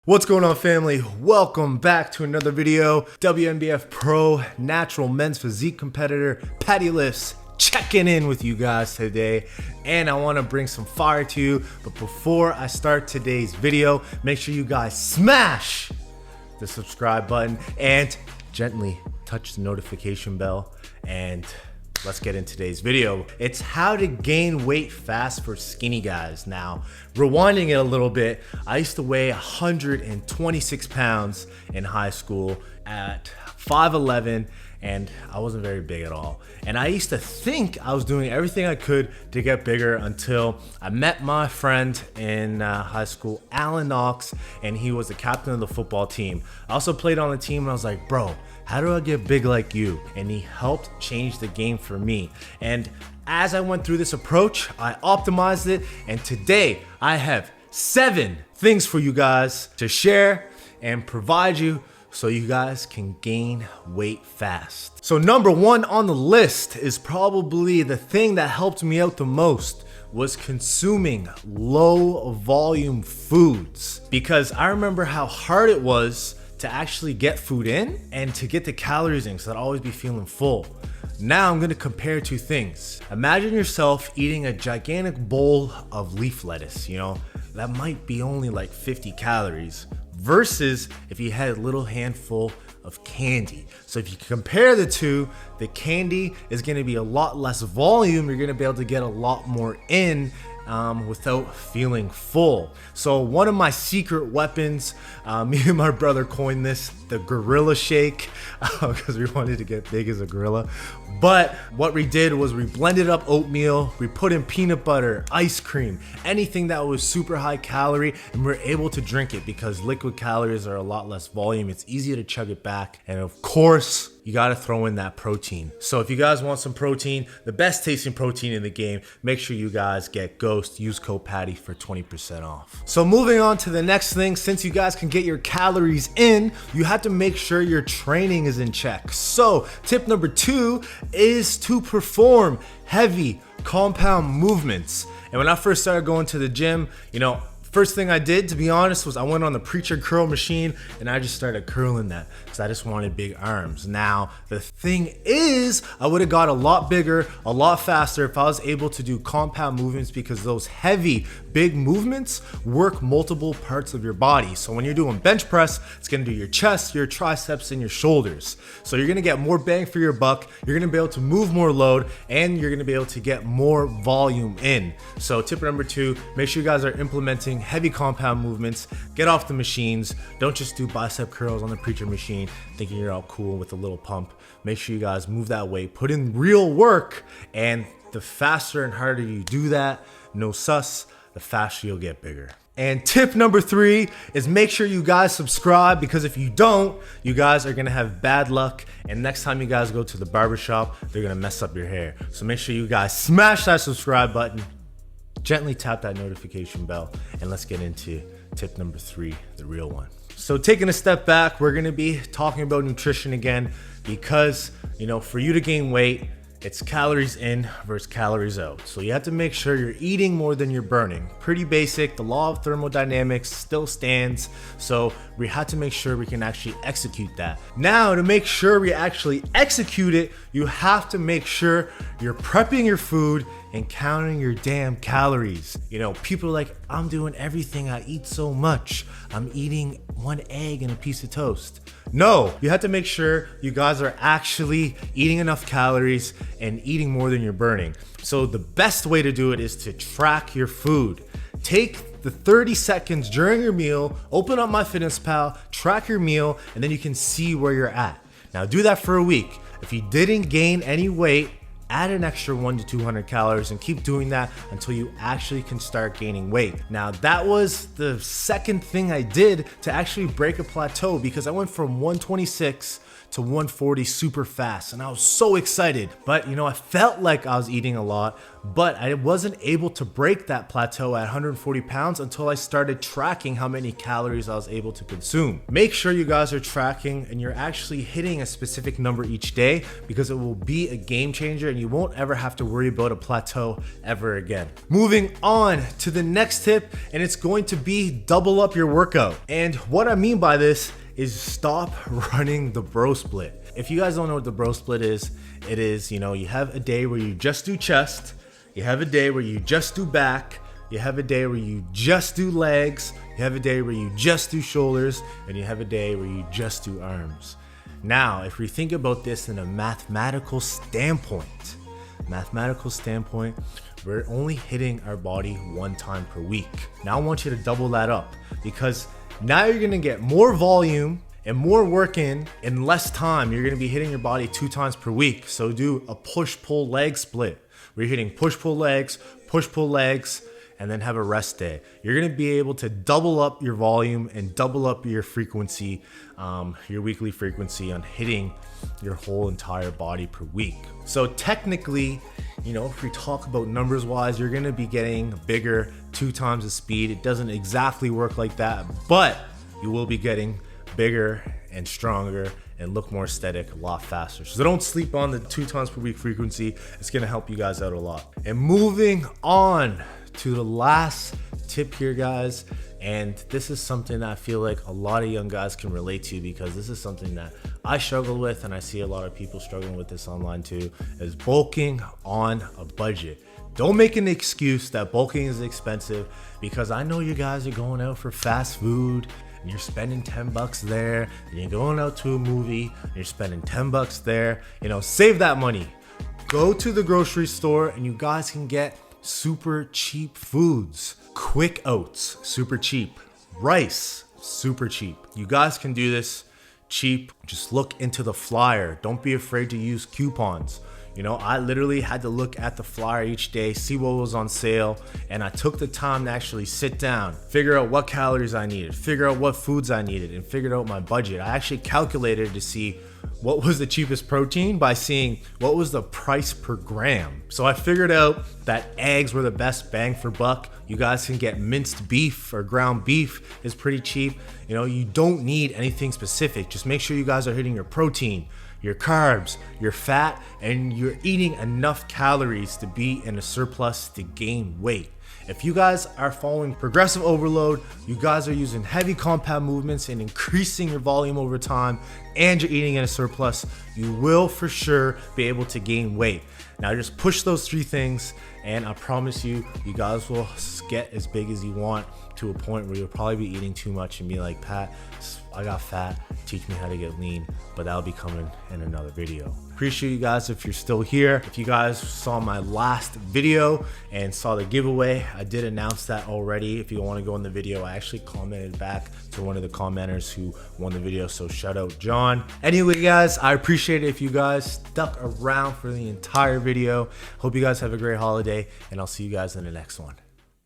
What's going on, family? Welcome back to another video. WNBF Pro Natural Men's Physique Competitor Patty Lifts checking in with you guys today, and I want to bring some fire to you. But before I start today's video, make sure you guys smash the subscribe button and gently touch the notification bell, and let's get into today's video. It's how to gain weight fast for skinny guys. Now, rewinding it a little bit, I used to weigh 126 pounds in high school at 5'11", and I wasn't very big at all. And I used to think I was doing everything I could to get bigger until I met my friend in high school, Alan Knox, and he was the captain of the football team. I also played on the team, and I was like, bro, how do I get big like you? And he helped change the game for me. And as I went through this approach, I optimized it. And today I have 7 things for you guys to share and provide you so you guys can gain weight fast. So number 1 on the list is probably the thing that helped me out the most, was consuming low volume foods. Because I remember how hard it was to actually get food in and to get the calories in, so I'd always be feeling full. Now I'm gonna compare 2 things. Imagine yourself eating a gigantic bowl of leaf lettuce, that might be only like 50 calories, versus if you had a little handful of candy. So if you compare the two, the candy is gonna be a lot less volume. You're gonna be able to get a lot more in without feeling full. So one of my secret weapons, me and my brother coined this the gorilla shake, because we wanted to get big as a gorilla. But what we did was we blended up oatmeal, we put in peanut butter, ice cream, anything that was super high calorie, and we're able to drink it because liquid calories are a lot less volume. It's easier to chug it back. And of course, you gotta throw in that protein. So if you guys want some protein, the best tasting protein in the game, make sure you guys get Ghost. Use code Patty for 20% off. So moving on to the next thing, since you guys can get your calories in, you have to make sure your training is in check. So tip number 2 is to perform heavy compound movements. And when I first started going to the gym, first thing I did, to be honest, was I went on the preacher curl machine and I just started curling that because I just wanted big arms. Now, the thing is, I would have got a lot bigger, a lot faster if I was able to do compound movements, because those heavy, big movements work multiple parts of your body. So when you're doing bench press, it's gonna do your chest, your triceps, and your shoulders. So you're gonna get more bang for your buck, you're gonna be able to move more load, and you're gonna be able to get more volume in. So tip number 2, make sure you guys are implementing heavy compound movements. Get off the machines. Don't just do bicep curls on the preacher machine thinking you're all cool with a little pump. Make sure you guys move that weight, put in real work, and the faster and harder you do that, no sus, the faster you'll get bigger. And tip number 3 is make sure you guys subscribe, because if you don't, you guys are gonna have bad luck, and next time you guys go to the barbershop, they're gonna mess up your hair. So make sure you guys smash that subscribe button, gently tap that notification bell, and let's get into tip number 3, the real one. So taking a step back, we're gonna be talking about nutrition again, because for you to gain weight, it's calories in versus calories out. So you have to make sure you're eating more than you're burning. Pretty basic. The law of thermodynamics still stands. So we have to make sure we can actually execute that. Now, to make sure we actually execute it, you have to make sure you're prepping your food and counting your damn calories. People are like, I'm doing everything, I eat so much. I'm eating 1 egg and a piece of toast. No, you have to make sure you guys are actually eating enough calories and eating more than you're burning. So the best way to do it is to track your food. Take the 30 seconds during your meal, open up MyFitnessPal, track your meal, and then you can see where you're at. Now do that for a week. If you didn't gain any weight, add an extra 100 to 200 calories and keep doing that until you actually can start gaining weight. Now, that was the second thing I did to actually break a plateau, because I went from 126 to 140 super fast, and I was so excited. But you know, I felt like I was eating a lot, but I wasn't able to break that plateau at 140 pounds until I started tracking how many calories I was able to consume. Make sure you guys are tracking and you're actually hitting a specific number each day, because it will be a game changer and you won't ever have to worry about a plateau ever again. Moving on to the next tip, and it's going to be double up your workout. And what I mean by this is stop running the bro split. If you guys don't know what the bro split is, it is, you know, you have a day where you just do chest, you have a day where you just do back, you have a day where you just do legs, you have a day where you just do shoulders, and you have a day where you just do arms. Now, if we think about this in a mathematical standpoint, we're only hitting our body one time per week. Now I want you to double that up, because now you're gonna get more volume and more work in less time. You're gonna be hitting your body 2 times per week. So do a push-pull leg split, where you're hitting push-pull legs, and then have a rest day. You're gonna be able to double up your volume and double up your frequency, your weekly frequency on hitting your whole entire body per week. So technically, you know, if we talk about numbers wise, you're gonna be getting bigger 2 times the speed. It doesn't exactly work like that, but you will be getting bigger and stronger and look more aesthetic a lot faster. So don't sleep on the 2 times per week frequency. It's gonna help you guys out a lot. And moving on to the last tip here, guys, and this is something that I feel like a lot of young guys can relate to, because this is something that I struggle with, and I see a lot of people struggling with this online too, is bulking on a budget. Don't make an excuse that bulking is expensive, because I know you guys are going out for fast food and you're spending 10 bucks there, and you're going out to a movie and you're spending 10 bucks there. You know, save that money. Go to the grocery store and you guys can get super cheap foods. Quick oats, super cheap. Rice, super cheap. You guys can do this cheap. Just look into the flyer. Don't be afraid to use coupons. You know, I literally had to look at the flyer each day, see what was on sale, and I took the time to actually sit down, figure out what calories I needed, figure out what foods I needed, and figured out my budget. I actually calculated to see what was the cheapest protein by seeing what was the price per gram. So I figured out that eggs were the best bang for buck. You guys can get minced beef, or ground beef is pretty cheap. You know, you don't need anything specific. Just make sure you guys are hitting your protein, your carbs, your fat, and you're eating enough calories to be in a surplus to gain weight. If you guys are following progressive overload, you guys are using heavy compound movements and increasing your volume over time, and you're eating in a surplus, you will for sure be able to gain weight. Now just push those 3 things, and I promise you, you guys will get as big as you want, to a point where you'll probably be eating too much and be like, Pat, I got fat, teach me how to get lean. But that'll be coming in another video. Appreciate you guys if you're still here. If you guys saw my last video and saw the giveaway, I did announce that already. If you want to go in the video, I actually commented back to one of the commenters who won the video, so shout out John. Anyway guys, I appreciate it if you guys stuck around for the entire video. Hope you guys have a great holiday, and I'll see you guys in the next one.